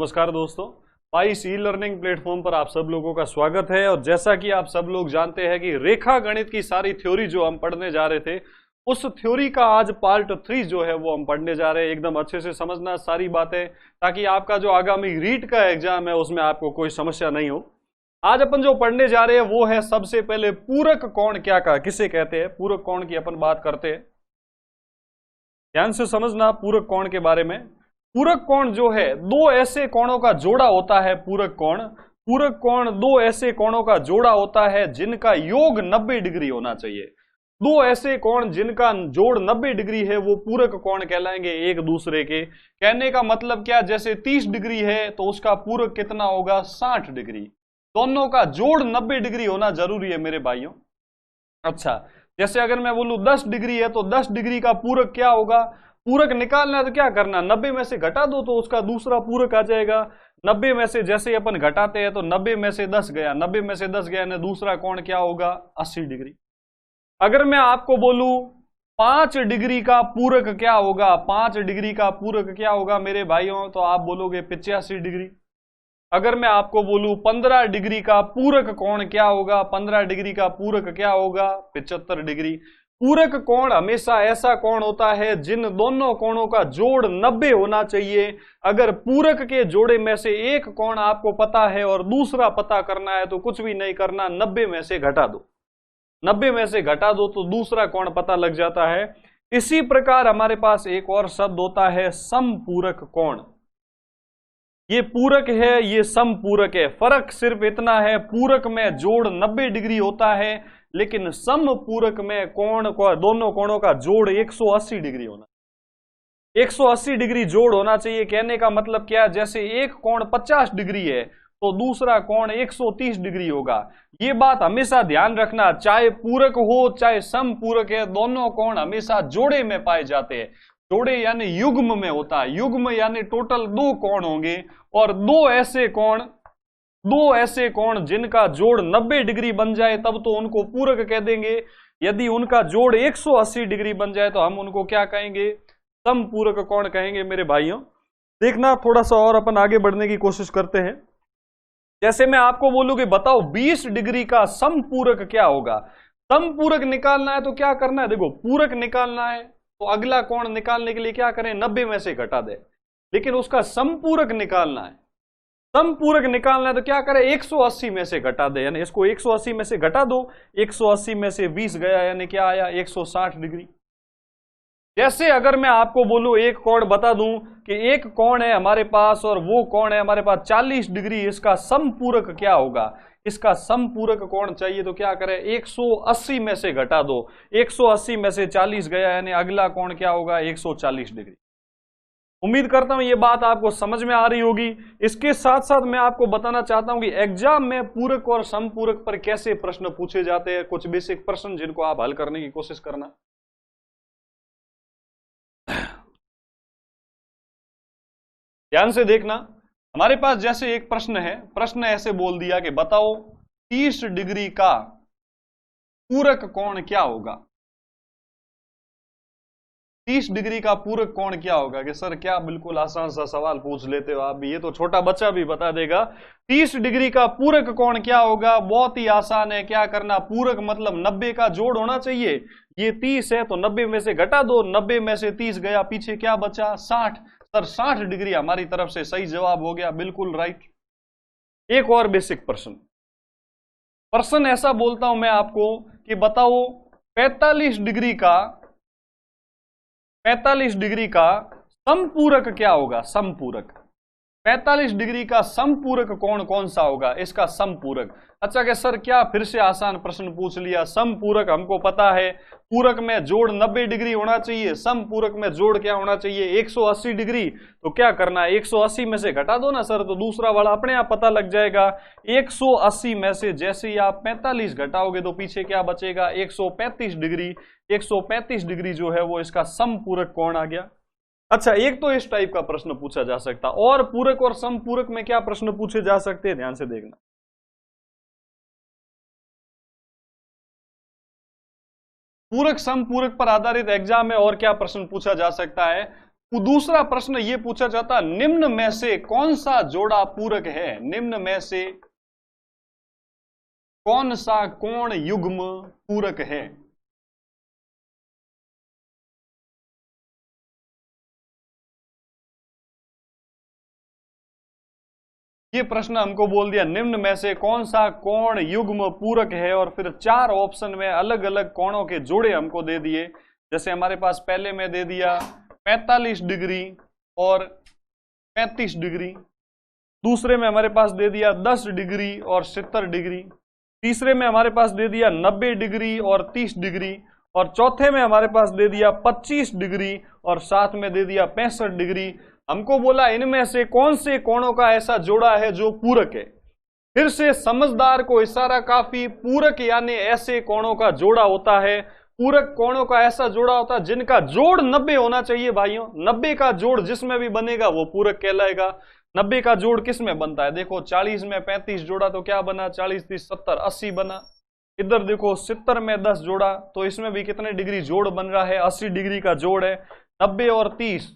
नमस्कार दोस्तों, price e learning platform पर आप सब लोगों का स्वागत है। और जैसा कि आप सब लोग जानते हैं कि रेखा गणित की सारी थ्योरी जो हम पढ़ने जा रहे थे, उस थ्योरी का आज पार्ट 3 जो है वो हम पढ़ने जा रहे हैं। एकदम अच्छे से समझना सारी बातें, ताकि आपका जो आगामी रीट का एग्जाम है उसमें आपको कोई समस्या नहीं हो। आज अपन जो पढ़ने जा रहे हैं वो है सबसे पहले पूरक कोण किसे कहते हैं। पूरक कोण की अपन बात करते हैं, ध्यान से समझना पूरक कोण के बारे में। पूरक कोण जो है दो ऐसे कोणों का जोड़ा होता है। पूरक कोण दो ऐसे कोणों का जोड़ा होता है जिनका योग 90 डिग्री होना चाहिए। दो ऐसे कोण जिनका जोड़ 90 डिग्री है वो पूरक कोण कहलाएंगे एक दूसरे के। कहने का मतलब क्या, जैसे 30 डिग्री है तो उसका पूरक कितना होगा, 60 डिग्री। दोनों का जोड़ 90 डिग्री होना जरूरी है मेरे भाइयों। अच्छा, जैसे अगर मैं बोलूं 10 डिग्री है तो 10 डिग्री का पूरक क्या होगा। पूरक निकालना है तो क्या करना, 90 में से घटा दो तो उसका दूसरा पूरक आ जाएगा। 90 में से जैसे अपन घटाते हैं तो 90 में से 10 गया, 90 में से 10 गया ना, दूसरा कोण क्या होगा, 80 डिग्री। अगर मैं आपको बोलूं 5 डिग्री का पूरक क्या होगा, 5 डिग्री का पूरक क्या होगा मेरे भाइयों, तो आप बोलोगे 85 डिग्री। अगर मैं आपको बोलूं 15 डिग्री का पूरक कोण क्या होगा, 15 डिग्री का पूरक क्या होगा, 75 डिग्री। पूरक कोण हमेशा ऐसा कोण होता है जिन दोनों कोणों का जोड़ 90 होना चाहिए। अगर पूरक के जोड़े में से एक कोण आपको पता है और दूसरा पता करना है तो कुछ भी नहीं करना, 90 में से घटा दो, 90 में से घटा दो तो दूसरा कोण पता लग जाता है। इसी प्रकार हमारे पास एक और शब्द होता है समपूरक कोण। ये पूरक है, ये समपूरक है। फर्क सिर्फ इतना है, पूरक में जोड़ 90 डिग्री होता है लेकिन समपूरक में दोनों कोणों का जोड़ 180 डिग्री होना, 180 डिग्री जोड़ होना चाहिए। कहने का मतलब क्या, जैसे एक कोण 50 डिग्री है तो दूसरा कोण 130 डिग्री होगा। ये बात हमेशा ध्यान रखना, चाहे पूरक हो चाहे समपूरक है, दोनों कोण हमेशा जोड़े में पाए जाते हैं। जोड़े यानी युग्म में होता है। युग्म यानी टोटल दो कोण होंगे और दो ऐसे कोण जिनका जोड़ 90 डिग्री बन जाए तब तो उनको पूरक कह देंगे। यदि उनका जोड़ 180 डिग्री बन जाए तो हम उनको क्या कहेंगे, समपूरक कोण कहेंगे मेरे भाइयों। देखना, थोड़ा सा और अपन आगे बढ़ने की कोशिश करते हैं। जैसे मैं आपको बोलूं कि बताओ 20 डिग्री का समपूरक क्या होगा। समपूरक निकालना है तो क्या करना है, देखो पूरक निकालना है तो अगला कोण निकालने के लिए क्या करें, 90 में से घटा दे। लेकिन उसका समपूरक निकालना है, समपूरक निकालना है तो क्या करें, 180 में से घटा दे, यानी इसको 180 में से घटा दो। 180 में से 20 गया, यानी क्या आया, 160 डिग्री। जैसे अगर मैं आपको बोलूं एक कोण बता दूं कि एक कोण है हमारे पास और वो कोण है हमारे पास 40 डिग्री, इसका समपूरक क्या होगा। इसका समपूरक कोण चाहिए तो क्या करें, 180 में से घटा दो। 180 में से 40 गया, यानी अगला कोण क्या होगा, 140 डिग्री। उम्मीद करता हूं ये बात आपको समझ में आ रही होगी। इसके साथ साथ मैं आपको बताना चाहता हूं कि एग्जाम में पूरक और समपूरक पर कैसे प्रश्न पूछे जाते हैं, कुछ बेसिक प्रश्न जिनको आप हल करने की कोशिश करना। ध्यान से देखना, हमारे पास जैसे एक प्रश्न है, प्रश्न ऐसे बोल दिया कि बताओ 30 डिग्री का पूरक कोण क्या होगा। 30 डिग्री का पूरक कोण क्या होगा। कि सर क्या बिल्कुल आसान सा सवाल पूछ लेते हो आप, ये तो छोटा बच्चा भी बता देगा। 30 डिग्री का पूरक कोण क्या होगा, बहुत ही आसान है। क्या करना, पूरक मतलब 90 का जोड़ होना चाहिए। ये 30 है तो 90 में से घटा दो, 90 में से 30 गया, पीछे क्या बचा, 60। सर 60 डिग्री हमारी तरफ से सही जवाब हो गया, बिल्कुल राइट। एक और बेसिक प्रश्न ऐसा बोलता हूं मैं आपको कि बताओ 45 डिग्री का समपूरक क्या होगा। समपूरक 45 डिग्री का समपूरक कोण कौन सा होगा, इसका समपूरक। अच्छा कि सर क्या फिर से आसान प्रश्न पूछ लिया। समपूरक हमको पता है, पूरक में जोड़ 90 डिग्री होना चाहिए, समपूरक में जोड़ क्या होना चाहिए, 180 डिग्री। तो क्या करना है, 180 में से घटा दो ना सर, तो दूसरा वाला अपने आप पता लग जाएगा। 180 में से जैसे ही आप 45 घटाओगे तो पीछे क्या बचेगा, 135 डिग्री। 135 डिग्री जो है वो इसका समपूरक कोण आ गया। अच्छा, एक तो इस टाइप का प्रश्न पूछा जा सकता, और पूरक और समपूरक में क्या प्रश्न पूछे जा सकते हैं, ध्यान से देखना। पूरक समपूरक पर आधारित एग्जाम में और क्या प्रश्न पूछा जा सकता है। दूसरा प्रश्न ये पूछा जाता, निम्न में से कौन सा जोड़ा पूरक है? निम्न में से कौन सा कोण युग्म पूरक है? ये प्रश्न हमको बोल दिया, निम्न में से कौन सा कोण युग्म पूरक है, और फिर 4 ऑप्शन में अलग अलग कोणों के जोड़े हमको दे दिए। जैसे हमारे पास पहले में दे दिया 45 डिग्री और 35 डिग्री, दूसरे में हमारे पास दे दिया 10 डिग्री और 70 डिग्री, तीसरे में हमारे पास दे दिया 90 डिग्री और 30 डिग्री, और चौथे में हमारे पास दे दिया 25 डिग्री और साथ में दे दिया 65 डिग्री। हमको बोला इनमें से कौन से कोणों का ऐसा जोड़ा है जो पूरक है। फिर से समझदार को इशारा काफी, पूरक यानी ऐसे कोणों का जोड़ा होता है, पूरक कोणों का ऐसा जोड़ा होता है जिनका जोड़ 90 होना चाहिए भाइयों। 90 का जोड़ जिसमें भी बनेगा वो पूरक कहलाएगा। 90 का जोड़ किस में बनता है? देखो 40 में 35 जोड़ा तो क्या बना, 40 30 70 80 बना। इधर देखो 70 में 10 जोड़ा तो इसमें भी कितने डिग्री जोड़ बन रहा है? 80 डिग्री का जोड़ है। 90 और 30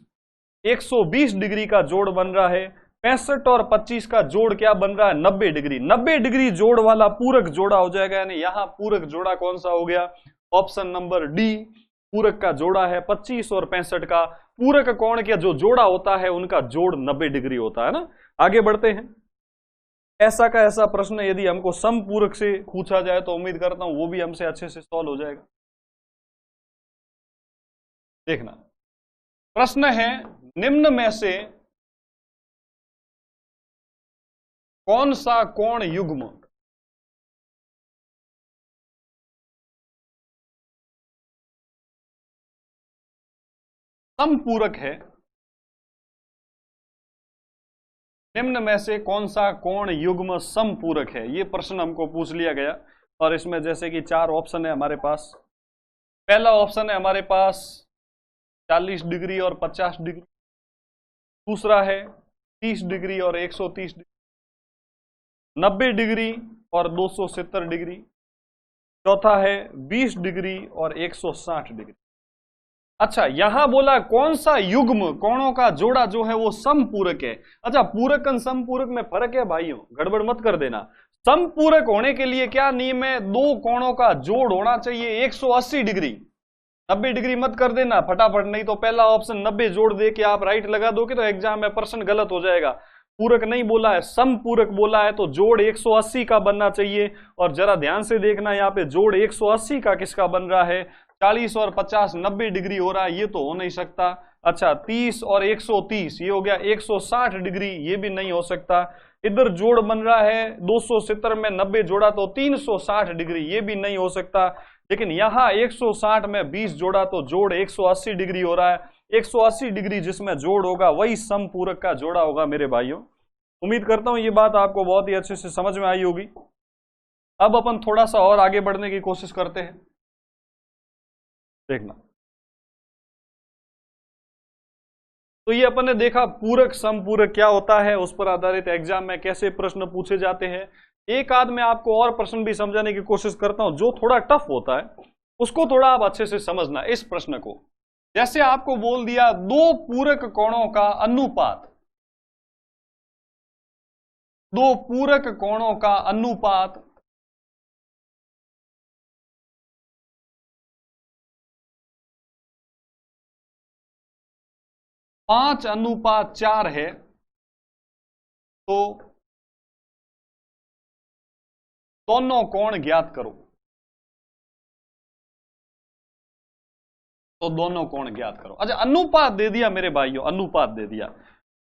120 डिग्री का जोड़ बन रहा है। 65 और 25 का जोड़ क्या बन रहा है? 90 डिग्री। 90 डिग्री जोड़ वाला पूरक जोड़ा हो जाएगा, यानी यहां पूरक जोड़ा कौन सा हो गया? ऑप्शन नंबर डी पूरक का जोड़ा है। 25 और 65 का पूरक कोण का जो जोड़ा होता है उनका जोड़ 90 डिग्री होता है ना। आगे बढ़ते हैं। ऐसा का ऐसा प्रश्न यदि हमको समपूरक से पूछा जाए तो उम्मीद करता हूं वो भी हमसे अच्छे से सॉल्व हो जाएगा। देखना प्रश्न है, निम्न में से कौन सा कोण युग्म समपूरक है? निम्न में से कौन सा कोण युग्म समपूरक है? ये प्रश्न हमको पूछ लिया गया, और इसमें जैसे कि 4 ऑप्शन है हमारे पास। पहला ऑप्शन है हमारे पास 40 डिग्री और 50 डिग्री, दूसरा है 30 डिग्री और 130 डिग्री, 90 डिग्री और 270 डिग्री, चौथा है 20 डिग्री और 160 डिग्री। अच्छा, यहां बोला कौन सा युग्म कोणों का जोड़ा जो है वो समपूरक है। अच्छा, पूरक और समपूरक में फर्क है भाइयों, गड़बड़ मत कर देना। समपूरक होने के लिए क्या नियम है? 2 कोणों का जोड़ होना चाहिए 180 डिग्री। 90 डिग्री मत कर देना फटाफट, नहीं तो पहला ऑप्शन 90 जोड़ दे के आप राइट लगा दोगे तो एग्जाम में प्रश्न गलत हो जाएगा। पूरक नहीं बोला है, समपूरक बोला है, तो जोड़ 180 का बनना चाहिए। और जरा ध्यान से देखना, यहाँ पे जोड़ 180 का किसका बन रहा है? 40 और 50 90 डिग्री हो रहा है, ये तो हो नहीं सकता। अच्छा, 30 और 130 ये हो गया 160 डिग्री, ये भी नहीं हो सकता। इधर जोड़ बन रहा है 270 में 90 जोड़ा तो 360 डिग्री, ये भी नहीं हो सकता। लेकिन यहां 160 में 20 जोड़ा तो जोड़ 180 डिग्री हो रहा है। 180 डिग्री जिसमें जोड़ होगा वही समपूरक का जोड़ा होगा मेरे भाइयों। उम्मीद करता हूं ये बात आपको बहुत ही अच्छे से समझ में आई होगी। अब अपन थोड़ा सा और आगे बढ़ने की कोशिश करते हैं। देखना, तो ये अपन ने देखा पूरक समपूरक क्या होता है, उस पर आधारित एग्जाम में कैसे प्रश्न पूछे जाते हैं। एक आध में आपको और प्रश्न भी समझाने की कोशिश करता हूं, जो थोड़ा टफ होता है उसको थोड़ा आप अच्छे से समझना। इस प्रश्न को जैसे आपको बोल दिया 2 पूरक कोणों का अनुपात, 2 पूरक कोणों का अनुपात 5:4 है, तो दोनों कोण ज्ञात करो। तो दोनों कोण ज्ञात करो। अच्छा, अनुपात दे दिया मेरे भाइयों, अनुपात दे दिया।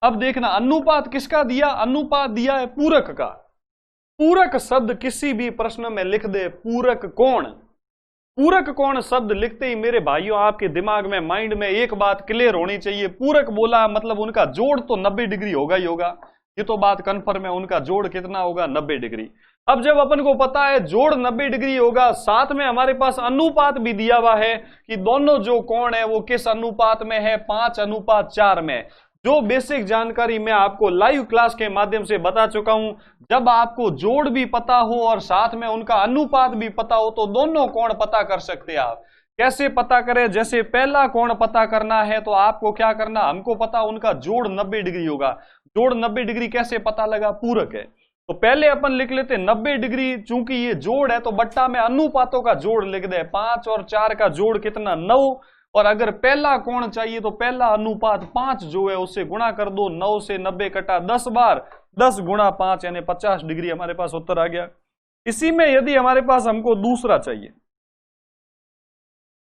अब देखना अनुपात किसका दिया? अनुपात दिया है पूरक का। पूरक शब्द किसी भी प्रश्न में लिख दे, पूरक कोण। पूरक कोण शब्द लिखते ही मेरे भाइयों आपके दिमाग में, माइंड में एक बात क्लियर होनी चाहिए, पूरक बोला मतलब उनका जोड़ तो 90 डिग्री होगा ही होगा। ये तो बात कन्फर्म है, उनका जोड़ कितना होगा? 90 डिग्री। अब जब अपन को पता है जोड़ 90 डिग्री होगा, साथ में हमारे पास अनुपात भी दिया हुआ है कि दोनों जो कोण है वो किस अनुपात में है? 5:4 में। जो बेसिक जानकारी मैं आपको लाइव क्लास के माध्यम से बता चुका हूं, जब आपको जोड़ भी पता हो और साथ में उनका अनुपात भी पता हो तो दोनों कोण पता कर सकते हैं आप। कैसे पता करें? जैसे पहला कोण पता करना है तो आपको क्या करना, हमको पता उनका जोड़ 90 डिग्री होगा। जोड़ 90 डिग्री कैसे पता लगा? पूरक है। तो पहले अपन लिख लेते 90 डिग्री, चूंकि ये जोड़ है तो बट्टा में अनुपातों का जोड़ लिख दे। 5 और 4 का जोड़ कितना? 9। और अगर पहला कोण चाहिए तो पहला अनुपात 5 जो है उससे गुणा कर दो। 9 से 90 कटा 10 बार, 10 गुणा 5 यानी 50 डिग्री हमारे पास उत्तर आ गया। इसी में यदि हमारे पास हमको दूसरा चाहिए,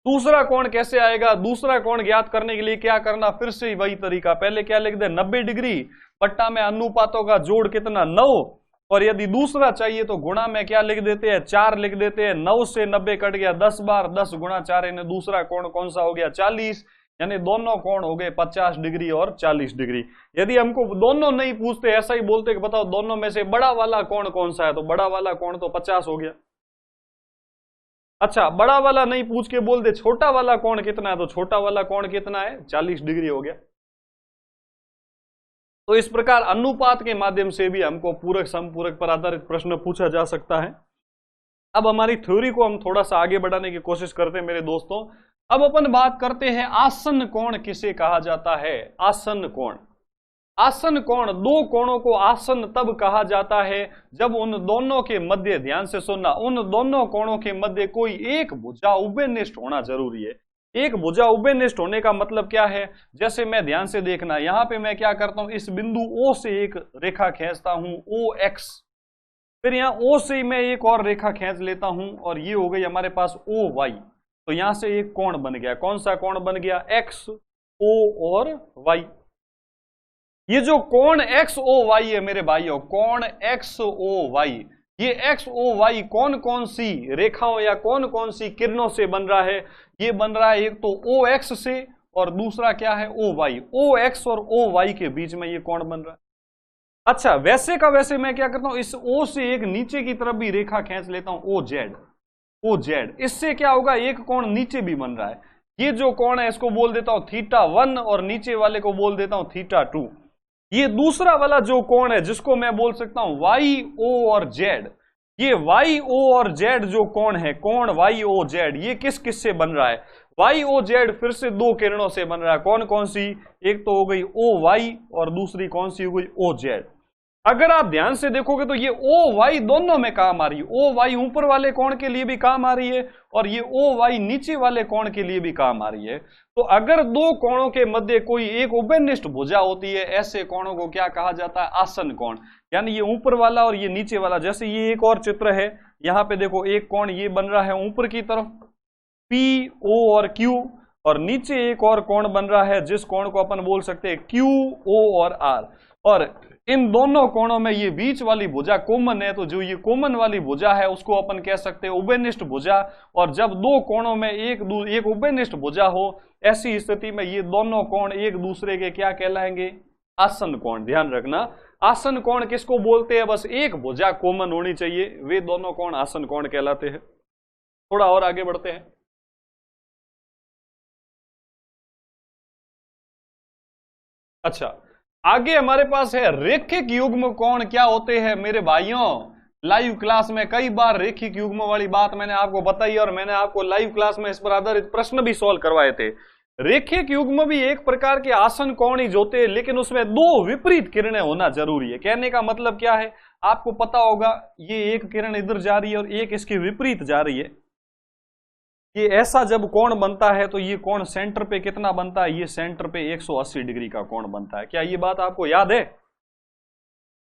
दूसरा कोण कैसे आएगा? दूसरा कोण ज्ञात करने के लिए क्या करना? फिर से वही तरीका, पहले क्या लिख दे? 90 डिग्री, पट्टा में अनुपातों का जोड़ कितना? 9। और यदि दूसरा चाहिए तो गुणा में क्या लिख देते हैं? 4 लिख देते हैं। 9 से 90 कट गया 10 बार, 10 गुणा 4 यानी दूसरा कोण कौन सा हो गया? 40। यानी दोनों कोण हो गए 50 डिग्री और 40 डिग्री। यदि हमको दोनों नहीं पूछते, ऐसा ही बोलते कि बताओ दोनों में से बड़ा वाला कोण कौन सा है, तो बड़ा वाला कोण तो 50 हो गया। अच्छा, बड़ा वाला नहीं पूछ के बोल दे छोटा वाला कोण कितना है, तो छोटा वाला कोण कितना है? 40 डिग्री हो गया। तो इस प्रकार अनुपात के माध्यम से भी हमको पूरक समपूरक पर आधारित प्रश्न पूछा जा सकता है। अब हमारी थ्योरी को हम थोड़ा सा आगे बढ़ाने की कोशिश करते हैं मेरे दोस्तों। अब अपन बात करते हैं आसन्न कोण किसे कहा जाता है? आसन्न कोण। आसन्न कोण, दो कोणों को आसन्न तब कहा जाता है जब उन दोनों के मध्य, ध्यान से सुनना, उन दोनों कोणों के मध्य कोई एक भुजा उभयनिष्ठ होना जरूरी है। एक भुजा उभयनिष्ठ होने का मतलब क्या है? जैसे मैं, ध्यान से देखना, यहां पे मैं क्या करता हूं, इस बिंदु O से एक रेखा खींचता हूं OX, फिर यहां O से मैं एक और रेखा खींच लेता हूं और ये हो गई हमारे पास OY। तो यहां से एक कोण बन गया। कौन सा कोण बन गया? X, O और Y। ये जो कोण XOY है मेरे भाइयों, कोण XOY, ये XOY कौन कौन सी रेखाओं या कौन कौन सी किरणों से बन रहा है? ये बन रहा है एक तो OX से और दूसरा क्या है? OY। OX और OY के बीच में ये कोण बन रहा है। अच्छा, वैसे का वैसे मैं क्या करता हूं, इस O से एक नीचे की तरफ भी रेखा खींच लेता हूं, OZ। इससे क्या होगा? एक कोण नीचे भी बन रहा है। ये जो कोण है इसको बोल देता हूं θ1 और नीचे वाले को बोल देता हूं θ2। ये दूसरा वाला जो कोण है जिसको मैं बोल सकता हूं YO और Z, ये YO और Z जो कोण है, कोण YOZ, ये किस किस से बन रहा है? YOZ फिर से दो किरणों से बन रहा है। कौन कौन सी? एक तो हो गई OY और दूसरी कौन सी हो गई? OZ। अगर आप ध्यान से देखोगे तो ये OY दोनों में काम आ रही है। OY ऊपर वाले कोण के लिए भी काम आ रही है और ये OY नीचे वाले कोण के लिए भी काम आ रही है। तो अगर दो कोणों के मध्य कोई एक उभयनिष्ठ भुजा होती है, ऐसे कोणों को क्या कहा जाता है? आसन्न कोण। यानी ये ऊपर वाला और ये नीचे वाला। जैसे ये एक और चित्र है, यहां पे देखो एक कोण ये बन रहा है ऊपर की तरफ PO और Q, और नीचे एक और कोण बन रहा है जिस कोण को अपन बोल सकते हैं QO और R। और इन दोनों कोणों में ये बीच वाली भुजा कॉमन है, तो जो ये कॉमन वाली भुजा है उसको अपन कह सकते हैं उभयनिष्ठ भुजा। और जब दो कोणों में एक उभयनिष्ठ भुजा हो, ऐसी स्थिति में ये दोनों कोण एक दूसरे के क्या कहलाएंगे? आसन्न कोण। ध्यान रखना, आसन्न कोण किसको बोलते हैं? बस एक भुजा कॉमन होनी चाहिए, वे दोनों कोण आसन्न कोण कहलाते हैं। थोड़ा और आगे बढ़ते हैं। अच्छा, आगे हमारे पास है रेखिक युग्म कोण क्या होते हैं मेरे भाइयों। लाइव क्लास में कई बार रेखिक युग्म वाली बात मैंने आपको बताई और मैंने आपको लाइव क्लास में इस पर आधारित प्रश्न भी सॉल्व करवाए थे। रेखिक युग्म भी एक प्रकार के आसन्न कोण ही होते हैं, लेकिन उसमें दो विपरीत किरणें होना जरूरी है। कहने का मतलब क्या है? आपको पता होगा ये एक किरण इधर जा रही है और एक इसके विपरीत जा रही है। ये ऐसा जब कोण बनता है तो ये कोण सेंटर पे कितना बनता है? ये सेंटर पे 180 डिग्री का कोण बनता है। क्या ये बात आपको याद है?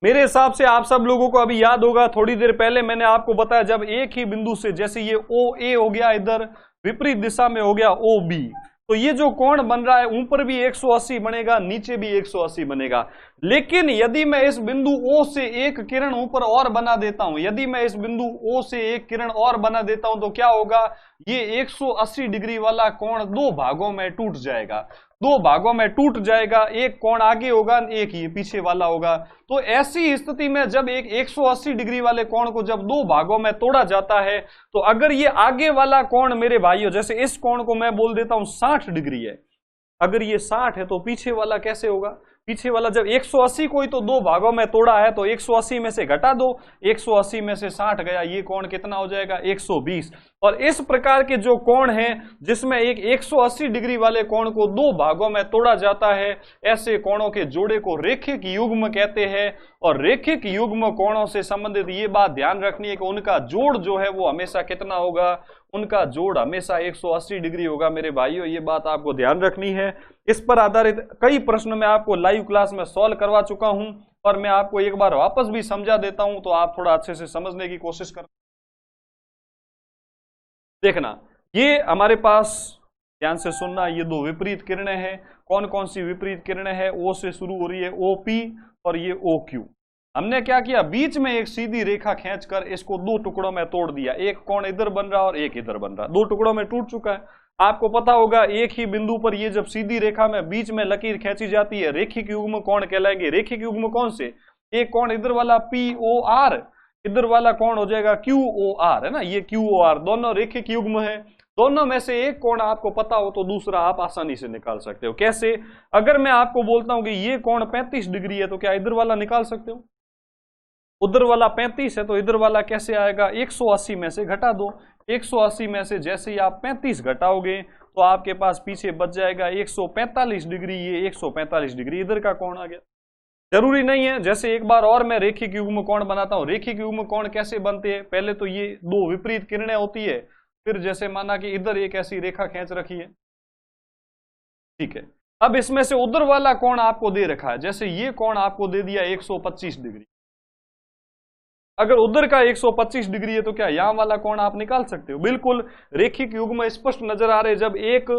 मेरे हिसाब से आप सब लोगों को अभी याद होगा, थोड़ी देर पहले मैंने आपको बताया जब एक ही बिंदु से, जैसे ये OA हो गया, इधर विपरीत दिशा में हो गया OB, तो ये जो कोण बन रहा है ऊपर भी 180 बनेगा, नीचे भी 180 बनेगा। लेकिन यदि मैं इस बिंदु O से एक किरण ऊपर और बना देता हूं, यदि मैं इस बिंदु O से एक किरण और बना देता हूं, तो क्या होगा? ये 180 डिग्री वाला कोण दो भागों में टूट जाएगा। दो भागों में टूट जाएगा, एक कोण आगे होगा, एक ये पीछे वाला होगा। तो ऐसी स्थिति में जब एक 180 डिग्री वाले कोण को जब दो भागों में तोड़ा जाता है, तो अगर ये आगे वाला कोण मेरे भाइयों, जैसे इस कोण को मैं बोल देता हूं 60 डिग्री है, अगर ये 60 है तो पीछे वाला कैसे होगा? पीछे वाला जब 180 कोई तो दो भागों में तोड़ा है तो 180 में से घटा दो, 180 में से 60 गया, ये कोण कितना हो जाएगा 120। और इस प्रकार के जो कोण हैं जिसमें एक 180 डिग्री वाले कोण को दो भागों में तोड़ा जाता है, ऐसे कोणों के जोड़े को रेखिक युग्म कहते हैं। और रेखिक युग्म कोणों से संबंधित ये बात ध्यान रखनी है कि उनका जोड़ जो है वो हमेशा कितना होगा, उनका जोड़ हमेशा 180 डिग्री होगा मेरे भाइयों, ये बात आपको ध्यान रखनी है। इस पर आधारित कई प्रश्न मैं आपको लाइव क्लास में सॉल्व करवा चुका हूं और मैं आपको एक बार वापस भी समझा देता हूं तो आप थोड़ा अच्छे से समझने की कोशिश कर। देखना, ये हमारे पास, ध्यान से सुनना, ये दो विपरीत किरणें हैं। कौन कौन सी विपरीत किरणें हैं? ओ से शुरू हो रही है OP और ये OQ। हमने क्या किया, बीच में एक सीधी रेखा खींचकर इसको दो टुकड़ों में तोड़ दिया, एक कोण इधर बन रहा और एक इधर बन रहा, दो टुकड़ों में टूट चुका है। आपको पता होगा एक ही बिंदु पर ये जब सीधी रेखा में बीच में लकीर खींची जाती है रेखिक युग्म कोण कहलाएंगे। रेखिक युग्म कौन से? एक कोण इधर वाला POR, इधर वाला कोण हो जाएगा QOR, है ना, ये QOR, दोनों रेखिक युग्म है। दोनों में से एक कोण आपको पता हो तो दूसरा आप आसानी से निकाल सकते हो। कैसे? अगर मैं आपको बोलता हूं कि ये कोण 35 डिग्री है तो क्या इधर वाला निकाल सकते हो? उधर वाला 35 है तो इधर वाला कैसे आएगा, 180 में से घटा दो। 180 में से जैसे ही आप 35 घटाओगे तो आपके पास पीछे बच जाएगा 145 डिग्री, ये 145 डिग्री इधर का कोण आ गया। जरूरी नहीं है, जैसे एक बार और मैं रेखिक युग्म कोण बनाता हूं। रेखिक युग्म कोण कैसे बनते हैं? पहले तो ये दो विपरीत किरणें होती है, फिर जैसे माना कि इधर एक ऐसी रेखा खींच रखी है, ठीक है। अब इसमें से उधर वाला कोण आपको दे रखा है, जैसे ये कोण आपको दे दिया 125 डिग्री। अगर उधर का 125 डिग्री है तो क्या यहां वाला कोण आप निकाल सकते हो? बिल्कुल, रेखिक युग्म स्पष्ट नजर आ रहे। जब एक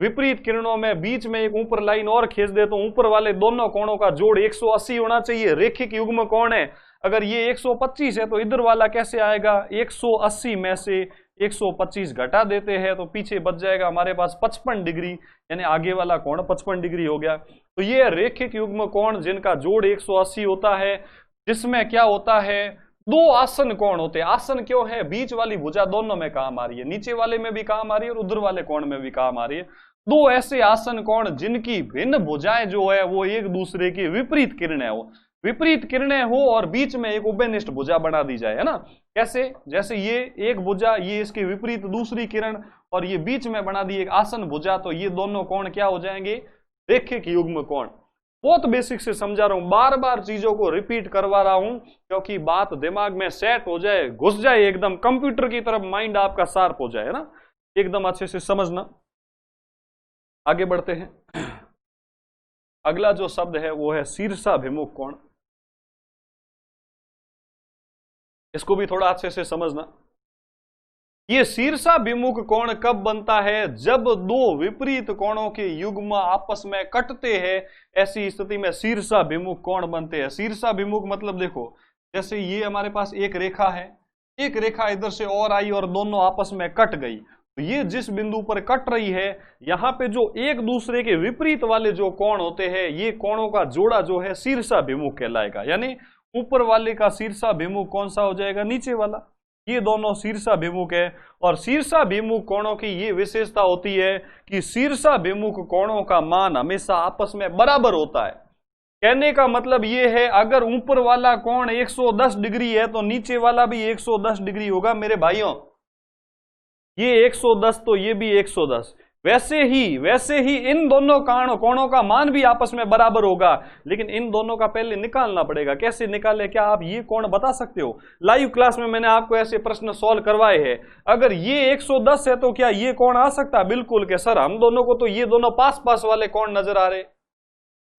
विपरीत किरणों में बीच में एक ऊपर लाइन और खींच दे तो ऊपर वाले दोनों कोणों का जोड़ 180 होना चाहिए। रेखिक युग्म कोण है, अगर ये 125 है तो इधर वाला कैसे आएगा, 180 में से 125 घटा देते हैं तो पीछे बच जाएगा हमारे पास 55 डिग्री, यानी आगे वाला कोण 55 डिग्री हो गया। तो ये रेखिक युग्म कोण जिनका जोड़ 180 होता है, जिसमें क्या होता है, दो आसन कोण होते हैं। आसन क्यों है? बीच वाली भुजा दोनों में काम आ रही है, नीचे वाले में भी काम आ रही है और उधर वाले कोण में भी काम आ रही है। दो ऐसे आसन कोण जिनकी भिन्न भुजाएं जो है वो एक दूसरे की विपरीत किरणें हो, विपरीत किरणें हो और बीच में एक उभयनिष्ठ भुजा बना दी जाए, है ना। कैसे? जैसे ये एक भुजा, ये इसके विपरीत दूसरी किरण और ये बीच में बना दी एक आसन भुजा, तो ये दोनों कोण क्या हो जाएंगे, रेखिक युग्म कोण। बहुत बेसिक से समझा रहा हूं, बार बार चीजों को रिपीट करवा रहा हूं क्योंकि बात दिमाग में सेट हो जाए, घुस जाए, एकदम कंप्यूटर की तरफ माइंड आपका शार्प हो जाए, है ना, एकदम अच्छे से समझना। आगे बढ़ते हैं। अगला जो शब्द है वो है शीर्षाभिमुख कोण। इसको भी थोड़ा अच्छे से समझना। ये शीर्षाभिमुख कोण कब बनता है? जब दो विपरीत कोणों के युग्म आपस में कटते हैं, ऐसी स्थिति में शीर्षाभिमुख कोण बनते हैं। शीर्षाभिमुख मतलब देखो, जैसे ये हमारे पास एक रेखा है, एक रेखा इधर से और आई और दोनों आपस में कट गई, तो ये जिस बिंदु पर कट रही है, यहां पे जो एक दूसरे के विपरीत वाले जो कोण होते हैं, ये कोणों का जोड़ा जो है शीर्षाभिमुख कहलाएगा। यानी ऊपर वाले का शीर्षाभिमुख कौन सा हो जाएगा, नीचे वाला। ये दोनों शीर्षाभिमुख है और शीर्षाभिमुख कोणों की ये विशेषता होती है कि शीर्षाभिमुख कोणों का मान हमेशा आपस में बराबर होता है। कहने का मतलब ये है, अगर ऊपर वाला कोण 110 डिग्री है तो नीचे वाला भी 110 डिग्री होगा मेरे भाइयों। ये 110 तो ये भी 110, वैसे ही इन दोनों कोणों का मान भी आपस में बराबर होगा, लेकिन इन दोनों का पहले निकालना पड़ेगा। कैसे निकाले? क्या आप ये कोण बता सकते हो? लाइव क्लास में मैंने आपको ऐसे प्रश्न सॉल्व करवाए हैं। अगर ये 110 है तो क्या ये कोण आ सकता है? बिल्कुल के सर, हम दोनों को तो ये दोनों पास पास वाले कोण नजर आ रहे,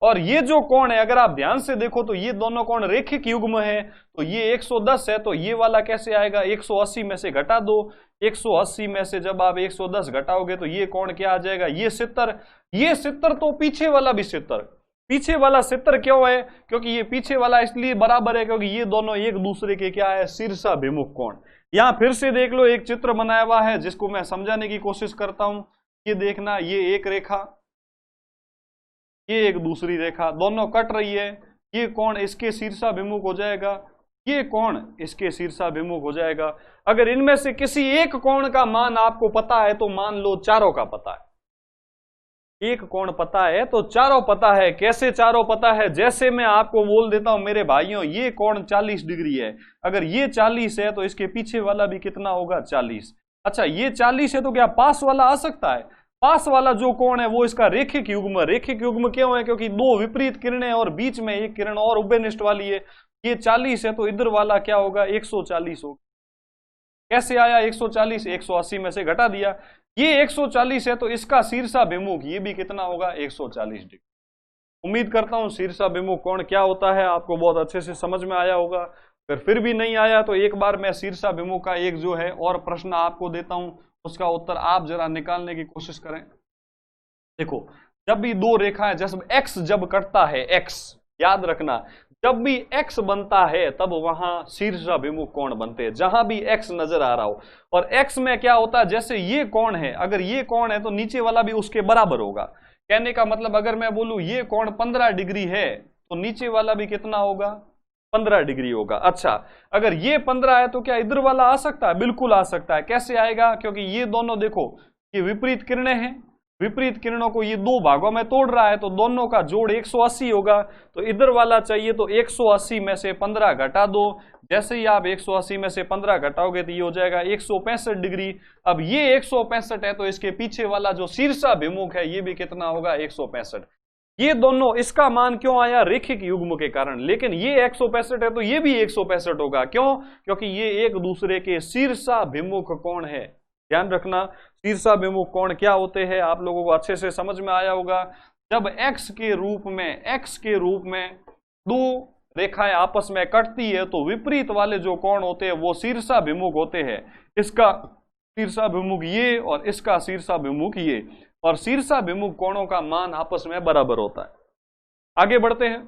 और ये जो कोण है अगर आप ध्यान से देखो तो ये दोनों कोण रेखिक युग्म है। तो ये 110 है तो ये वाला कैसे आएगा, 180 में से घटा दो। 180 में से जब आप 110 घटाओगे तो ये कोण क्या आ जाएगा, ये 70। ये 70 तो पीछे वाला भी 70। पीछे वाला 70 क्यों है? क्योंकि ये पीछे वाला इसलिए बराबर है क्योंकि ये दोनों एक दूसरे के क्या है, शीर्षाभिमुख कोण। यहां फिर से देख लो, एक चित्र बनाया हुआ है जिसको मैं समझाने की कोशिश करता हूं। ये देखना, ये एक रेखा, ये एक दूसरी रेखा, दोनों कट रही है। ये कोण इसके शीर्षाभिमुख हो जाएगा, ये कोण इसके शीर्षाभिमुख हो जाएगा। अगर इनमें से किसी एक कोण का मान आपको पता है तो मान लो चारों का पता है। एक कोण पता है तो चारों पता है। कैसे चारों पता है? जैसे मैं आपको बोल देता हूं मेरे भाइयों, ये कोण 40 डिग्री है, अगर ये 40 है तो इसके पीछे वाला भी कितना होगा? 40। अच्छा, ये 40 है तो क्या पास वाला आ सकता है? पास वाला जो कोण है वो इसका रेखिक युग्म। रेखिक युग्म क्यों है? क्योंकि दो विपरीत किरणें और बीच में एक किरण और उभयनिष्ठ वाली है। ये 40 है तो इधर वाला क्या होगा? 140 होगा। कैसे आया 140? 180 में से घटा दिया। ये 140 है तो इसका शीर्षाभिमुख ये भी कितना होगा? 140 डिग्री। उम्मीद करता हूं शीर्षाभिमुख कोण क्या होता है आपको बहुत अच्छे से समझ में आया होगा। फिर भी नहीं आया तो एक बार मैं शीर्षाभिमुख का एक जो है और प्रश्न आपको देता हूं, उसका उत्तर आप जरा निकालने की कोशिश करें। देखो, जब भी दो रेखाएं, जैसे एक्स जब कटता है, एक्स याद रखना, जब भी एक्स बनता है तब वहां शीर्षाभिमुख कोण बनते हैं, जहां भी एक्स नजर आ रहा हो। और एक्स में क्या होता है? जैसे ये कोण है, अगर ये कोण है तो नीचे वाला भी उसके बराबर होगा। कहने का मतलब अगर मैं बोलूं ये कोण 15 डिग्री है तो नीचे वाला भी कितना होगा? 15 डिग्री होगा। अच्छा, अगर ये 15 है तो क्या इधर वाला आ सकता है? बिल्कुल आ सकता है। कैसे आएगा? क्योंकि ये दोनों देखो, ये विपरीत किरणें हैं, विपरीत किरणों को ये दो भागों में तोड़ रहा है तो दोनों का जोड़ 180 होगा। तो इधर वाला चाहिए तो 180 में से 15 घटा दो। जैसे ही आप 180 में से 15 घटाओगे तो ये हो जाएगा 165 डिग्री। अब ये 165 है तो इसके पीछे वाला जो शीर्षाभिमुख है ये भी कितना होगा? 165। ये दोनों, इसका मान क्यों आया? रेखिक युग्म के कारण। लेकिन ये 165 है तो ये भी 165 होगा। क्यों? क्योंकि ये एक दूसरे के शीर्षाभिमुख कोण है। ध्यान रखना, शीर्षाभिमुख कोण क्या होते हैं आप लोगों को अच्छे से समझ में आया होगा। जब एक्स के रूप में दो रेखाएं आपस में कटती है तो विपरीत वाले जो कोण होते हैं वो शीर्षाभिमुख होते हैं। इसका शीर्षाभिमुख ये और इसका शीर्षाभिमुख ये, और शीर्षाभिमुख कोणों का मान आपस में बराबर होता है। आगे बढ़ते हैं।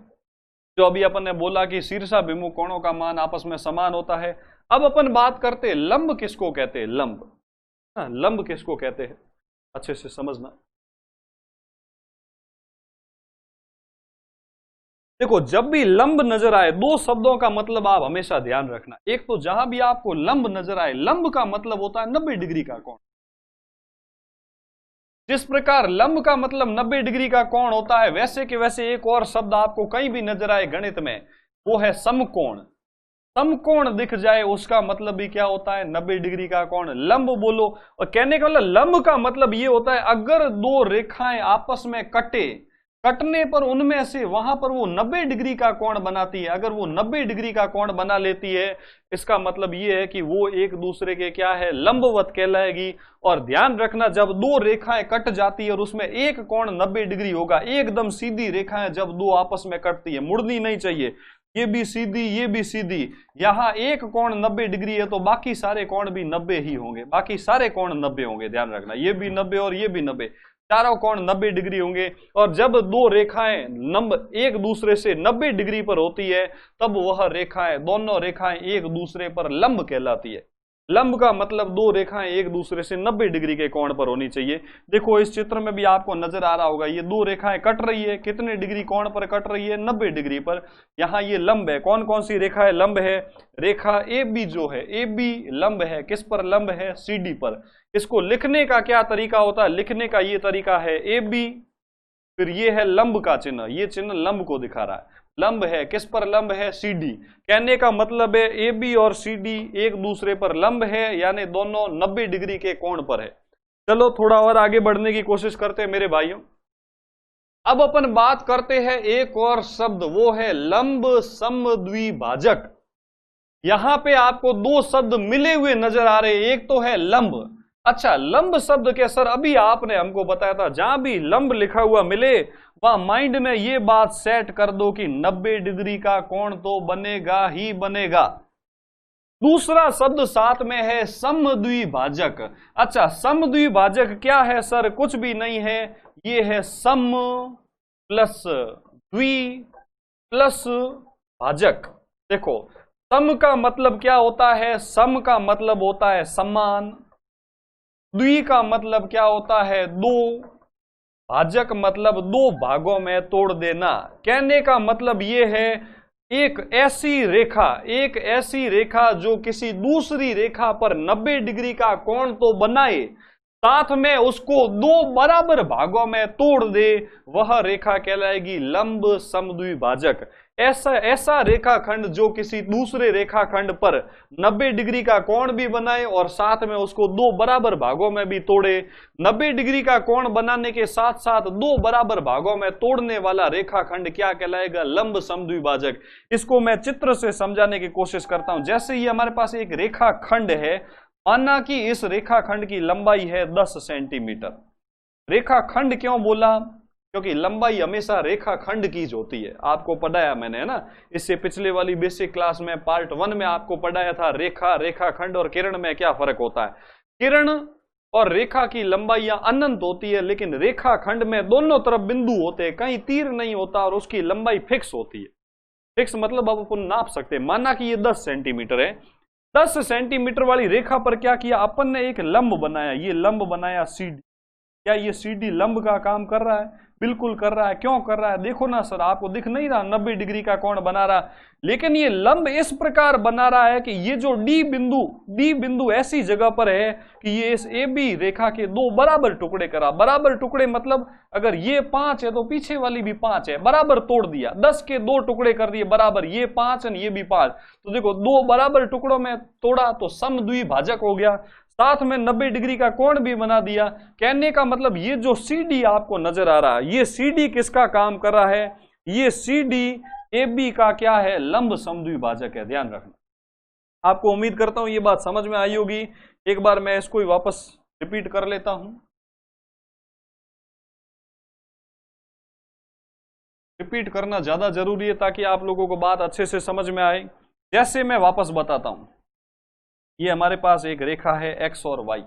जो अभी अपन ने बोला कि शीर्षाभिमुख कोणों का मान आपस में समान होता है। अब अपन बात करते हैं लंब किसको कहते हैं? लंब। लंब किसको कहते हैं अच्छे से समझना। देखो, जब भी लंब नजर आए, दो शब्दों का मतलब आप हमेशा ध्यान रखना। एक तो जहां भी आपको लंब नजर आए, लंब का मतलब होता है 90 डिग्री का कोण। जिस प्रकार लंब का मतलब 90 डिग्री का कोण होता है, वैसे के वैसे एक और शब्द आपको कहीं भी नजर आए गणित में, वो है समकोण। समकोण दिख जाए उसका मतलब भी क्या होता है? 90 डिग्री का कोण। लंब बोलो, और कहने का मतलब लंब का मतलब ये होता है अगर दो रेखाएं आपस में कटने पर उनमें से वहां पर वो 90 डिग्री का कोण बनाती है। अगर वो 90 डिग्री का कोण बना लेती है, इसका मतलब ये है कि वो एक दूसरे के क्या है? लंबवत कहलाएगी। और ध्यान रखना, जब दो रेखाएं कट जाती है और उसमें एक कोण 90 डिग्री होगा, एकदम सीधी रेखाएं जब दो आपस में कटती है, मुड़नी नहीं चाहिए, ये भी सीधी ये भी सीधी, यहां एक कोण 90 डिग्री है तो बाकी सारे कोण भी 90 ही होंगे, बाकी सारे कोण 90 होंगे। ध्यान रखना, ये भी 90 और ये भी 90, चारों कोण 90 डिग्री होंगे। और जब दो रेखाएं एक दूसरे से 90 डिग्री पर होती है तब वह रेखाएं, दोनों रेखाएं एक दूसरे पर लंब कहलाती है। लंब का मतलब दो रेखाएं एक दूसरे से 90 डिग्री के कोण पर होनी चाहिए। देखो, इस चित्र में भी आपको नजर आ रहा होगा, ये दो रेखाएं कट रही है, कितने डिग्री कोण पर कट रही है? 90 डिग्री पर। यहां ये लंब है। कौन कौन सी रेखाएं लंब है? रेखा ए बी जो है, ए बी लंब है। किस पर लंब है? सी डी पर। इसको लिखने का क्या तरीका होता है? लिखने का ये तरीका है ए बी, फिर ये है लंब का चिन्ह, ये चिन्ह लंब को दिखा रहा है। लंब है, किस पर लंब है? C D. कहने का मतलब है ए बी और सी डी एक दूसरे पर लंब है, यानी दोनों 90 डिग्री के कोण पर है। चलो थोड़ा और आगे बढ़ने की कोशिश करते हैं मेरे भाइयों। अब अपन बात करते हैं एक और शब्द, वो है लंब समद्विभाजक। यहां पे आपको दो शब्द मिले हुए नजर आ रहे हैं, एक तो है लंब। अच्छा, लंब शब्द के सर अभी आपने हमको बताया था, जहां भी लंब लिखा हुआ मिले वहां माइंड में ये बात सेट कर दो कि 90 डिग्री का कोण तो बनेगा ही बनेगा। दूसरा शब्द साथ में है समद्विभाजक। अच्छा, समद्विभाजक क्या है सर? कुछ भी नहीं है, ये है सम प्लस द्वि प्लस भाजक। देखो, सम का मतलब क्या होता है? सम का मतलब होता है समान, द्वि का मतलब क्या होता है? दो, भाजक मतलब दो भागों में तोड़ देना। कहने का मतलब यह है एक ऐसी रेखा जो किसी दूसरी रेखा पर 90 डिग्री का कोण तो बनाए साथ में उसको दो बराबर भागों में तोड़ दे, वह रेखा कहलाएगी लंब समद्विभाजक। ऐसा रेखाखंड जो किसी दूसरे रेखाखंड पर 90 डिग्री का कोण भी बनाए और साथ में उसको दो बराबर भागों में भी तोड़े। 90 डिग्री का कोण बनाने के साथ साथ दो बराबर भागों में तोड़ने वाला रेखाखंड क्या कहलाएगा? लंब समद्विभाजक। इसको मैं चित्र से समझाने की कोशिश करता हूं। जैसे ये हमारे पास एक रेखाखंड है, माना कि इस रेखाखंड की लंबाई है 10 सेंटीमीटर। रेखाखंड क्यों बोला? क्योंकि लंबाई हमेशा रेखाखंड की होती है। आपको पढ़ाया मैंने, है ना, इससे पिछले वाली बेसिक क्लास में पार्ट 1 में आपको पढ़ाया था रेखा, रेखाखंड और किरण में क्या फर्क होता है। किरण और रेखा की लंबाइयां अनंत होती है, लेकिन रेखाखंड में दोनों तरफ बिंदु होते हैं, कहीं तीर नहीं होता और उसकी लंबाई फिक्स होती है। फिक्स मतलब अब अपन नाप सकते हैं। माना कि ये 10 सेंटीमीटर है, 10 सेंटीमीटर वाली रेखा पर क्या किया अपन ने? एक लंब बनाया। ये लंब बनाया CD। क्या ये CD लंब का काम कर रहा है? बिल्कुल कर रहा है। क्यों कर रहा है? देखो ना सर, आपको दिख नहीं रहा 90 डिग्री का कोण बना रहा, लेकिन ये लंब इस प्रकार बना रहा है कि ये जो डी बिंदु ऐसी जगह पर है कि ये इस AB रेखा के दो बराबर टुकड़े करा। बराबर टुकड़े मतलब अगर ये 5 है तो पीछे वाली भी 5 है, बराबर तोड़ दिया। 10 के दो टुकड़े कर दिए बराबर, ये 5 और ये भी 5। तो देखो दो बराबर टुकड़ों में तोड़ा तो समद्विभाजक हो गया। साथ में 90 डिग्री का कोण भी बना दिया। कहने का मतलब ये जो CD आपको नजर आ रहा है, ये CD किसका काम कर रहा है? ये CD AB का क्या है? लंब समद्विभाजक है। ध्यान रखना। आपको उम्मीद करता हूं ये बात समझ में आई होगी। एक बार मैं इसको ही वापस रिपीट कर लेता हूं। रिपीट करना ज्यादा जरूरी है ताकि आप लोगों को बात अच्छे से समझ में आए। जैसे मैं वापस बताता हूं, ये हमारे पास एक रेखा है X और Y,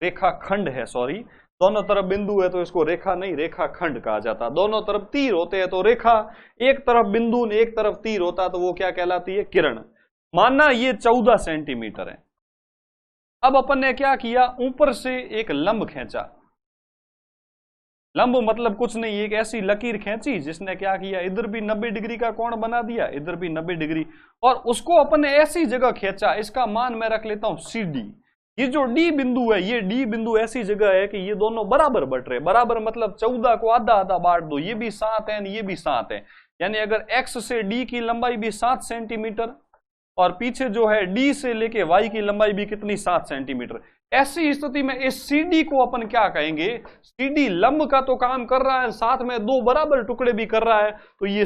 रेखाखंड है, सॉरी। दोनों तरफ बिंदु है तो इसको रेखा नहीं रेखाखंड कहा जाता। दोनों तरफ तीर होते हैं तो रेखा, एक तरफ बिंदु ने एक तरफ तीर होता तो वो क्या कहलाती है? किरण। माना ये 14 सेंटीमीटर है। अब अपन ने क्या किया? ऊपर से एक लंब खींचा। लंब मतलब कुछ नहीं, एक ऐसी लकीर खींची जिसने क्या किया? इधर भी 90 डिग्री का कोण बना दिया, इधर भी 90 डिग्री, और उसको अपन ने ऐसी जगह खींचा, इसका मान मैं रख लेता हूं CD। ये जो D बिंदु है, ये D बिंदु ऐसी जगह है कि ये दोनों बराबर बट रहे। बराबर मतलब 14 को आधा आधा बांट दो, ये भी 7 है ये भी 7 है। यानी अगर X से D की लंबाई भी 7 सेंटीमीटर और पीछे जो है D से लेके Y की लंबाई भी कितनी? 7 सेंटीमीटर। ऐसी स्थिति में इस CD को अपन क्या कहेंगे? CD लंब का तो काम कर रहा है, साथ में दो बराबर टुकड़े भी कर रहा है, तो ये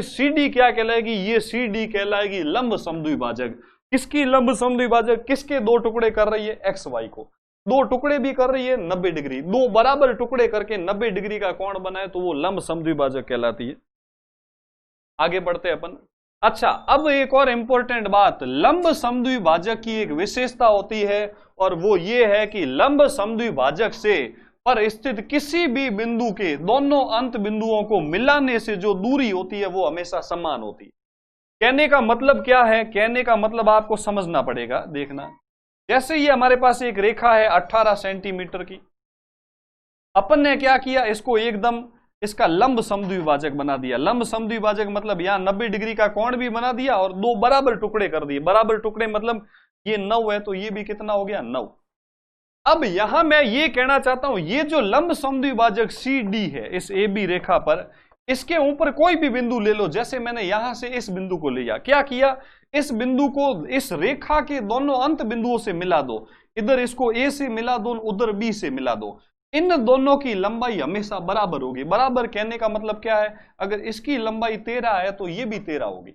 CD क्या कहलाएगी? ये CD कहलाएगी लंब समद्विभाजक। किसकी लंब समद्विभाजक? किसके दो टुकड़े कर रही है? XY को दो टुकड़े भी कर रही है 90 डिग्री। दो बराबर टुकड़े करके 90 डिग्री का कोण बनाए तो वो लंब समद्विभाजक कहलाती है। आगे बढ़ते अपन। अच्छा, अब एक और इंपॉर्टेंट बात, लंब समद्विभाजक की एक विशेषता होती है और वो ये है कि लंब समद्विभाजक से पर स्थित किसी भी बिंदु के दोनों अंत बिंदुओं को मिलाने से जो दूरी होती है वो हमेशा समान होती है। कहने का मतलब क्या है? कहने का मतलब आपको समझना पड़ेगा। देखना, जैसे ये हमारे पास एक रेखा है 18 सेंटीमीटर की, अपन ने क्या किया? इसको एकदम इसका लंब समद्विभाजक बना दिया। लंब समद्विभाजक मतलब यहां 90 डिग्री का कोण भी बना दिया और दो बराबर टुकड़े कर दिए। बराबर टुकड़े मतलब ये 9 है तो ये भी कितना हो गया? 9। अब यहां मैं ये कहना चाहता हूं, ये जो लंब समद्विभाजक CD है इस AB रेखा पर, इसके ऊपर कोई भी बिंदु ले लो। जैसे मैंने यहां से इस बिंदु को लिया, क्या किया? इस बिंदु को इस रेखा के दोनों अंत बिंदुओं से मिला दो। इधर इसको A से मिला दो, उधर B से मिला दो। इन दोनों की लंबाई हमेशा बराबर होगी। बराबर कहने का मतलब क्या है? अगर इसकी लंबाई 13 है तो ये भी 13 होगी।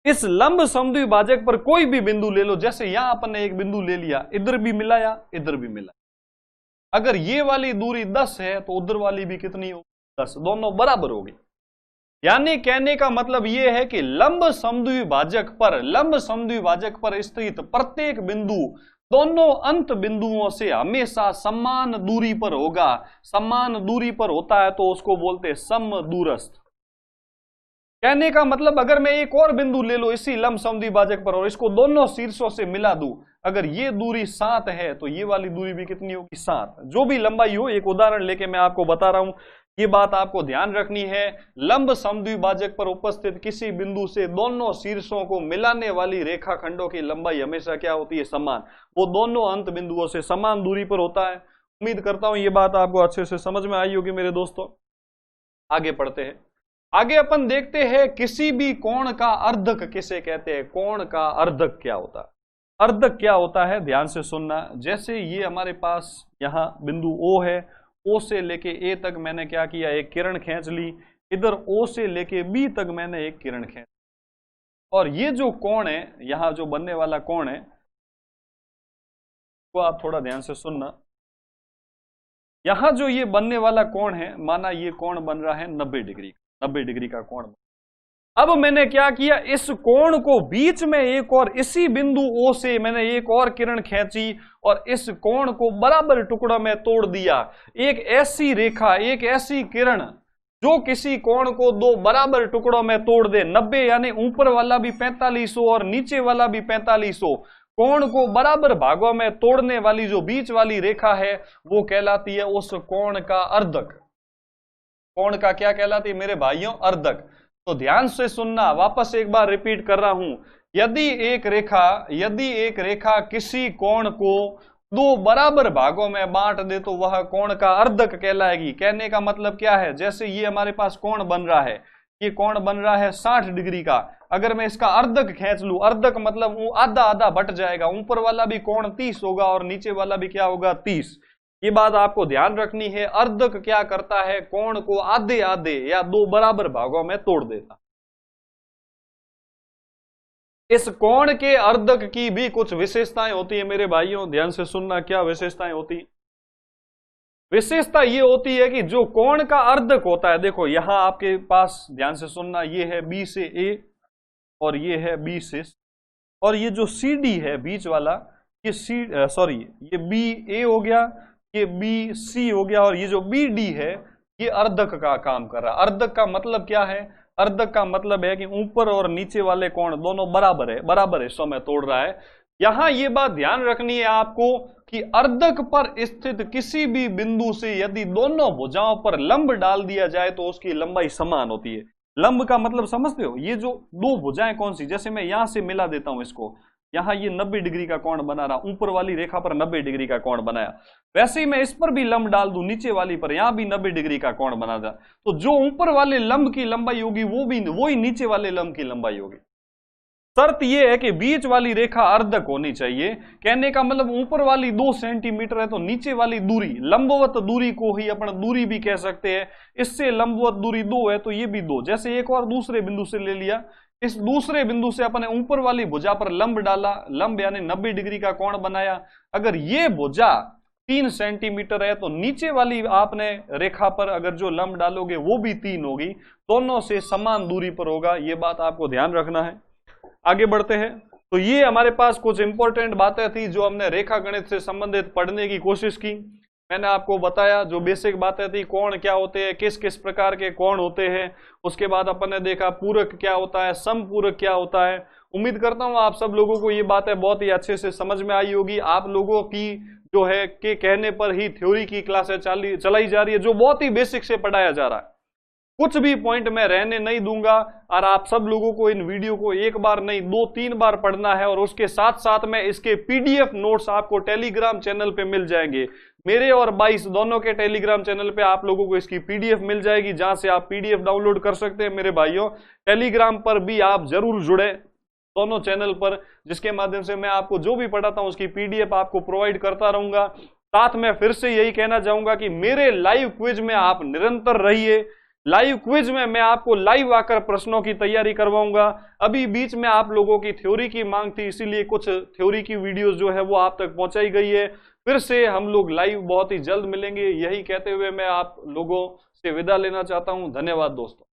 इस लंब समद्विभाजक पर कोई भी बिंदु ले लो। जैसे यहां अपन ने एक बिंदु ले लिया, इधर भी मिलाया, इधर भी मिलाया। अगर ये वाली दूरी 10 है तो उधर वाली भी कितनी होगी? 10। दोनों बराबर होगी। यानी कहने का मतलब यह है कि लंब समद्विभाजक पर स्थित प्रत्येक बिंदु दोनों अंत बिंदुओं से हमेशा समान दूरी पर होगा। समान दूरी पर होता है तो उसको बोलते हैं समदूरस्थ। कहने का मतलब अगर मैं एक और बिंदु ले लूं इसी लंब समद्विभाजक पर और इसको दोनों शीर्षों से मिला दूं, अगर ये दूरी 7 है तो ये वाली दूरी भी कितनी होगी 7। जो भी लंबाई हो, एक उदाहरण लेके मैं आपको बता रहा हूं, ये बात आपको ध्यान रखनी है। लंब समद्विभाजक पर उपस्थित किसी बिंदु से दोनों शीर्षों को मिलाने वाली रेखाखंडों की लंबाई हमेशा क्या होती है, समान। वो दोनों अंत बिंदुओं से समान दूरी पर होता है। उम्मीद करता हूं ये बात आपको अच्छे से समझ में आई होगी मेरे दोस्तों। आगे पढ़ते हैं। आगे अपन देखते हैं किसी भी कोण का अर्धक किसे कहते हैं। कोण का अर्धक क्या होता है? अर्धक क्या होता है, ध्यान से सुनना। जैसे ये हमारे पास यहां बिंदु O है, O से लेके A तक मैंने क्या किया, एक किरण खींच ली। इधर O से लेके B तक मैंने एक किरण खींच, और ये जो कोण है, यहां जो बनने वाला कोण है, तो आप थोड़ा ध्यान से सुनना। यहां जो ये बनने वाला कोण है, माना ये कोण बन रहा है 90 डिग्री, 90 डिग्री का कोण। अब मैंने क्या किया, इस कोण को बीच में एक और इसी बिंदु O से मैंने एक और किरण खींची और इस कोण को बराबर टुकड़ों में तोड़ दिया। एक ऐसी रेखा, एक ऐसी किरण जो किसी कोण को दो बराबर टुकड़ों में तोड़ दे, 90 यानी ऊपर वाला भी 4500 और नीचे वाला भी 4500, कोण को बराबर भागों में तोड़ने वाली जो बीच वाली रेखा है वो कहलाती है उस कोण का अर्धक। कोण का क्या कहलाती है मेरे भाइयों, अर्धक। तो ध्यान से सुनना, वापस एक बार रिपीट कर रहा हूं। यदि एक रेखा किसी कोण को दो बराबर भागों में बांट दे तो वह कोण का अर्धक कहलाएगी। कहने का मतलब क्या है, जैसे ये हमारे पास कोण बन रहा है, ये कोण बन रहा है 60 डिग्री का। अगर मैं इसका अर्धक खींच लूं, अर्धक मतलब वो आधा आधा बट जाएगा, ऊपर वाला भी कोण 30 होगा और नीचे वाला भी क्या होगा, 30। ये बात आपको ध्यान रखनी है। अर्धक क्या करता है, कोण को आधे आधे या दो बराबर भागों में तोड़ देता। इस कोण के अर्धक की भी कुछ विशेषताएं होती है मेरे भाइयों, ध्यान से सुनना। क्या विशेषताएं होती? विशेषता ये होती है कि जो कोण का अर्धक होता है, देखो यहां आपके पास ध्यान से सुनना, ये है B से A और ये है B से, और ये जो CD है बीच वाला, ये ये BA हो गया, ये BC हो गया, और ये जो BD है ये अर्धक का काम कर रहा है। अर्धक का मतलब क्या है, अर्धक का मतलब है कि ऊपर और नीचे वाले कोण दोनों बराबर हिस्सों में तोड़ रहा है। यहां ये बात ध्यान रखनी है आपको कि अर्धक पर स्थित किसी भी बिंदु से यदि दोनों भुजाओं पर लंब डाल दिया जाए तो उसकी लंबाई समान होती है। लंब का मतलब समझते हो, ये जो दो भुजाएं कौन सी, जैसे मैं यहां से मिला देता हूं इसको, यहां ये 90 डिग्री का कोण बना रहा, ऊपर वाली रेखा पर 90 डिग्री का कोण बनाया, वैसे ही मैं इस पर भी लंब डाल दूं नीचे वाली पर, यहां भी 90 डिग्री का कोण बना था, तो जो ऊपर वाले लंब की लंबाई होगी वो ही नीचे वाले लंब की लंबाई होगी। शर्त यह है कि बीच वाली रेखा अर्धक होनी चाहिए। कहने का मतलब ऊपर वाली 2 सेंटीमीटर है तो नीचे वाली दूरी, लंबवत दूरी को ही अपन दूरी भी कह सकते हैं। इससे लंबवत दूरी 2 है तो ये भी 2। जैसे एक और दूसरे बिंदु से ले लिया, इस दूसरे बिंदु से अपने ऊपर वाली भुजा पर लंब डाला, लंब यानी 90 डिग्री का कोण बनाया। अगर ये भुजा 3 सेंटीमीटर है तो नीचे वाली आपने रेखा पर अगर जो लंब डालोगे वो भी 3 होगी, दोनों से समान दूरी पर होगा। ये बात आपको ध्यान रखना है। आगे बढ़ते हैं। तो ये हमारे पास कुछ इंपॉर्टेंट बातें थी जो हमने रेखा गणित से संबंधित पढ़ने की कोशिश की। मैंने आपको बताया जो बेसिक बातें थी, कोण क्या होते हैं, किस किस प्रकार के कोण होते हैं। उसके बाद अपन ने देखा पूरक क्या होता है, समपूरक क्या होता है। उम्मीद करता हूं आप सब लोगों को ये बातें बहुत ही अच्छे से समझ में आई होगी। आप लोगों की जो है के कहने पर ही थ्योरी की क्लासें चलाई जा रही है, जो बहुत ही बेसिक से पढ़ाया जा रहा है। कुछ भी पॉइंट मैं रहने नहीं दूंगा और आप सब लोगों को इन वीडियो को एक बार नहीं 2-3 बार पढ़ना है। और उसके साथ साथ में इसके पीडीएफ नोट्स आपको टेलीग्राम चैनल पे मिल जाएंगे। मेरे और 22 दोनों के टेलीग्राम चैनल पे आप लोगों को इसकी पीडीएफ मिल जाएगी, जहां से आप पीडीएफ डाउनलोड कर सकते हैं। मेरे भाइयों, टेलीग्राम पर भी आप जरूर जुड़े, दोनों चैनल पर, जिसके माध्यम से मैं आपको जो भी पढ़ाता हूं उसकी पीडीएफ आपको प्रोवाइड करता रहूंगा। साथ में फिर से यही कहना चाहूंगा कि मेरे लाइव क्विज में आप निरंतर रहिए। लाइव क्विज में मैं आपको लाइव आकर प्रश्नों की तैयारी करवाऊंगा। अभी बीच में आप लोगों की थ्योरी की मांग थी, इसीलिए कुछ थ्योरी की वीडियोस जो है वो आप तक पहुंचाई गई है। फिर से हम लोग लाइव बहुत ही जल्द मिलेंगे। यही कहते हुए मैं आप लोगों से विदा लेना चाहता हूं। धन्यवाद दोस्तों।